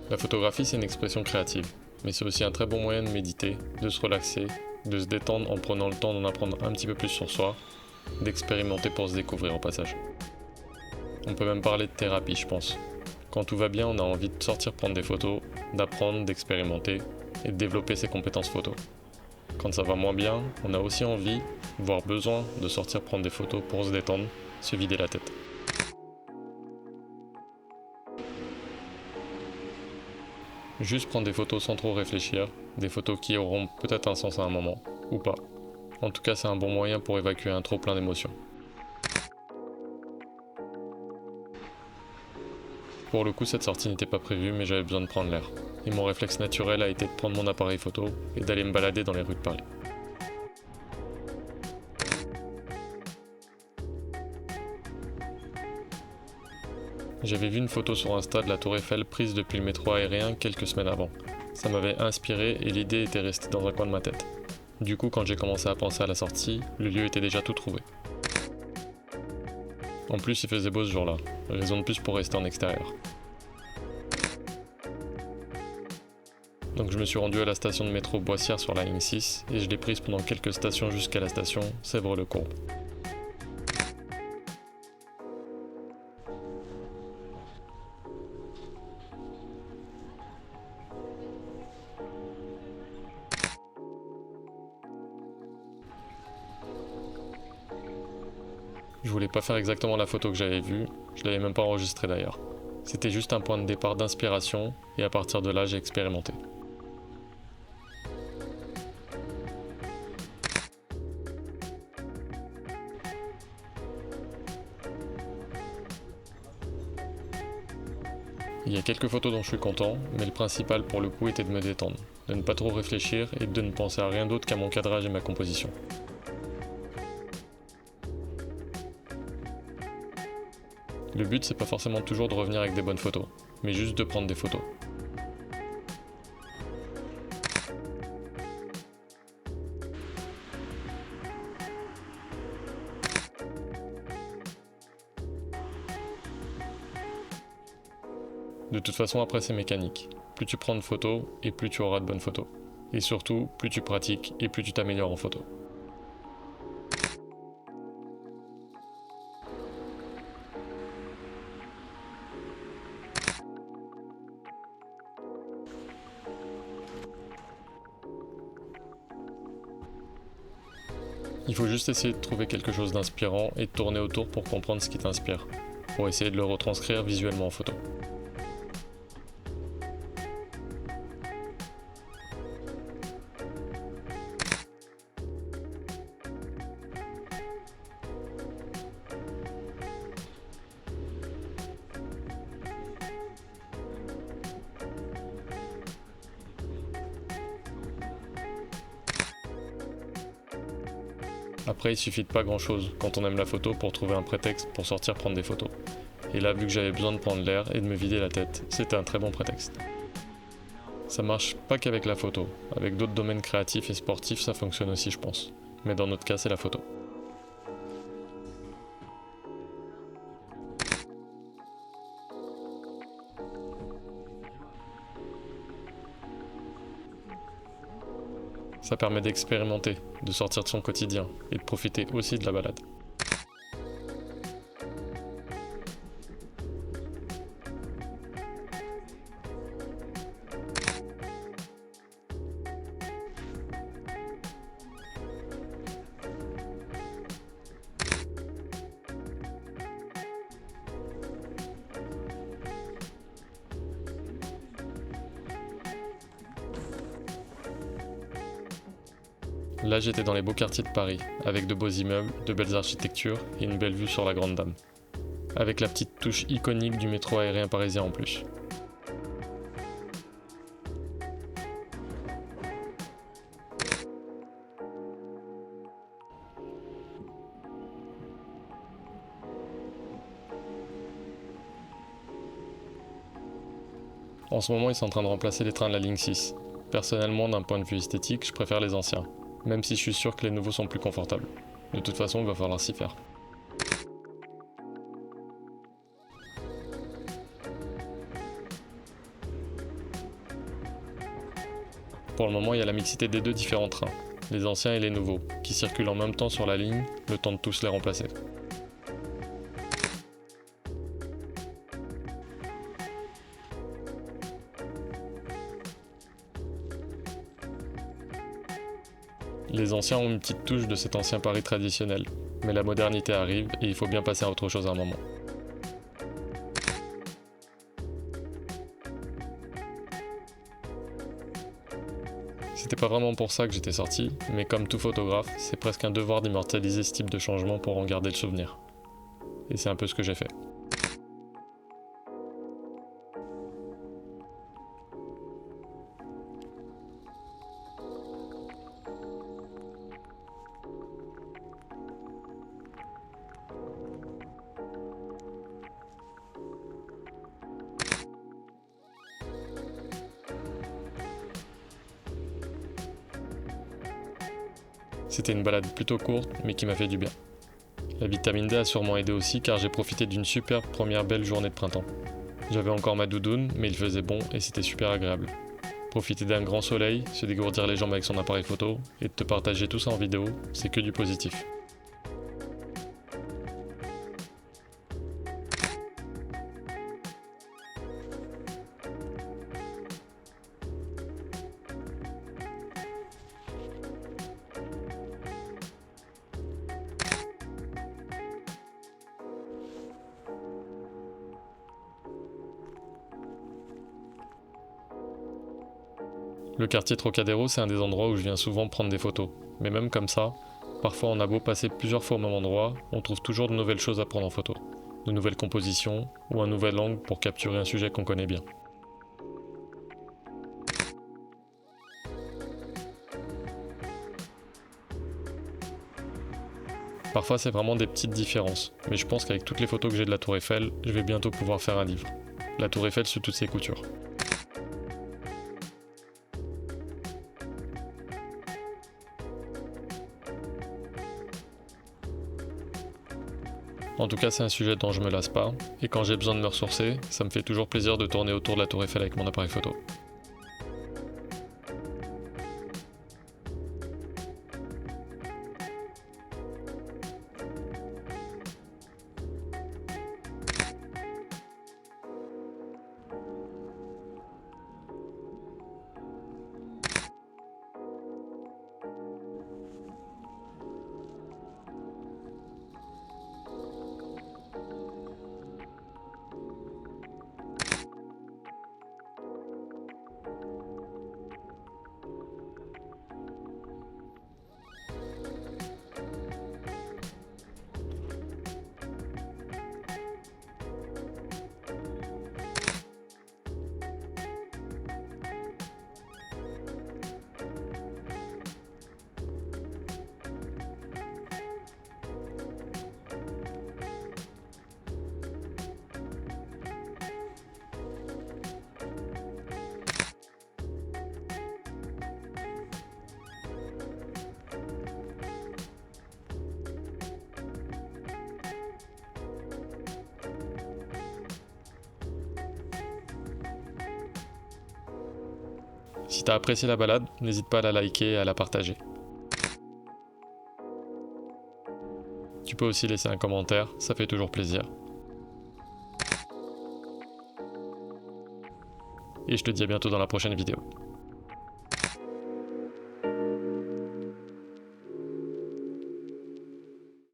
La photographie, c'est une expression créative, mais c'est aussi un très bon moyen de méditer, de se relaxer, de se détendre en prenant le temps d'en apprendre un petit peu plus sur soi, d'expérimenter pour se découvrir au passage. On peut même parler de thérapie, je pense. Quand tout va bien, on a envie de sortir prendre des photos, d'apprendre, d'expérimenter et de développer ses compétences photo. Quand ça va moins bien, on a aussi envie, voire besoin, de sortir prendre des photos pour se détendre, se vider la tête. Juste prendre des photos sans trop réfléchir, des photos qui auront peut-être un sens à un moment, ou pas. En tout cas, c'est un bon moyen pour évacuer un trop plein d'émotions. Pour le coup, cette sortie n'était pas prévue, mais j'avais besoin de prendre l'air. Et mon réflexe naturel a été de prendre mon appareil photo et d'aller me balader dans les rues de Paris. J'avais vu une photo sur Insta de la Tour Eiffel prise depuis le métro aérien quelques semaines avant. Ça m'avait inspiré et l'idée était restée dans un coin de ma tête. Du coup, quand j'ai commencé à penser à la sortie, le lieu était déjà tout trouvé. En plus, il faisait beau ce jour-là, raison de plus pour rester en extérieur. Donc je me suis rendu à la station de métro Boissière sur la ligne 6 et je l'ai prise pendant quelques stations jusqu'à la station Sèvres-le-Courbe. Je voulais pas faire exactement la photo que j'avais vue, je l'avais même pas enregistrée d'ailleurs. C'était juste un point de départ d'inspiration et à partir de là j'ai expérimenté. Il y a quelques photos dont je suis content, mais le principal pour le coup était de me détendre, de ne pas trop réfléchir et de ne penser à rien d'autre qu'à mon cadrage et ma composition. Le but c'est pas forcément toujours de revenir avec des bonnes photos, mais juste de prendre des photos. De toute façon après c'est mécanique. Plus tu prends de photos et plus tu auras de bonnes photos. Et surtout, plus tu pratiques et plus tu t'améliores en photo. Il faut juste essayer de trouver quelque chose d'inspirant et de tourner autour pour comprendre ce qui t'inspire, pour essayer de le retranscrire visuellement en photo. Après, il suffit de pas grand chose quand on aime la photo pour trouver un prétexte pour sortir prendre des photos. Et là, vu que j'avais besoin de prendre l'air et de me vider la tête, c'était un très bon prétexte. Ça marche pas qu'avec la photo, avec d'autres domaines créatifs et sportifs ça fonctionne aussi je pense. Mais dans notre cas c'est la photo. Ça permet d'expérimenter, de sortir de son quotidien et de profiter aussi de la balade. Là j'étais dans les beaux quartiers de Paris, avec de beaux immeubles, de belles architectures et une belle vue sur la Grande Dame. Avec la petite touche iconique du métro aérien parisien en plus. En ce moment ils sont en train de remplacer les trains de la ligne 6. Personnellement d'un point de vue esthétique, je préfère les anciens, même si je suis sûr que les nouveaux sont plus confortables. De toute façon il va falloir s'y faire. Pour le moment, il y a la mixité des deux différents trains, les anciens et les nouveaux, qui circulent en même temps sur la ligne, le temps de tous les remplacer. Les anciens ont une petite touche de cet ancien Paris traditionnel, mais la modernité arrive et il faut bien passer à autre chose à un moment. C'était pas vraiment pour ça que j'étais sorti, mais comme tout photographe, c'est presque un devoir d'immortaliser ce type de changement pour en garder le souvenir. Et c'est un peu ce que j'ai fait. C'était une balade plutôt courte, mais qui m'a fait du bien. La vitamine D a sûrement aidé aussi car j'ai profité d'une superbe première belle journée de printemps. J'avais encore ma doudoune, mais il faisait bon et c'était super agréable. Profiter d'un grand soleil, se dégourdir les jambes avec son appareil photo et de te partager tout ça en vidéo, c'est que du positif. Le quartier Trocadéro, c'est un des endroits où je viens souvent prendre des photos. Mais même comme ça, parfois on a beau passer plusieurs fois au même endroit, on trouve toujours de nouvelles choses à prendre en photo. De nouvelles compositions ou un nouvel angle pour capturer un sujet qu'on connaît bien. Parfois c'est vraiment des petites différences, mais je pense qu'avec toutes les photos que j'ai de la Tour Eiffel, je vais bientôt pouvoir faire un livre. La Tour Eiffel sous toutes ses coutures. En tout cas, c'est un sujet dont je me lasse pas, et quand j'ai besoin de me ressourcer, ça me fait toujours plaisir de tourner autour de la Tour Eiffel avec mon appareil photo. Si t'as apprécié la balade, n'hésite pas à la liker et à la partager. Tu peux aussi laisser un commentaire, ça fait toujours plaisir. Et je te dis à bientôt dans la prochaine vidéo.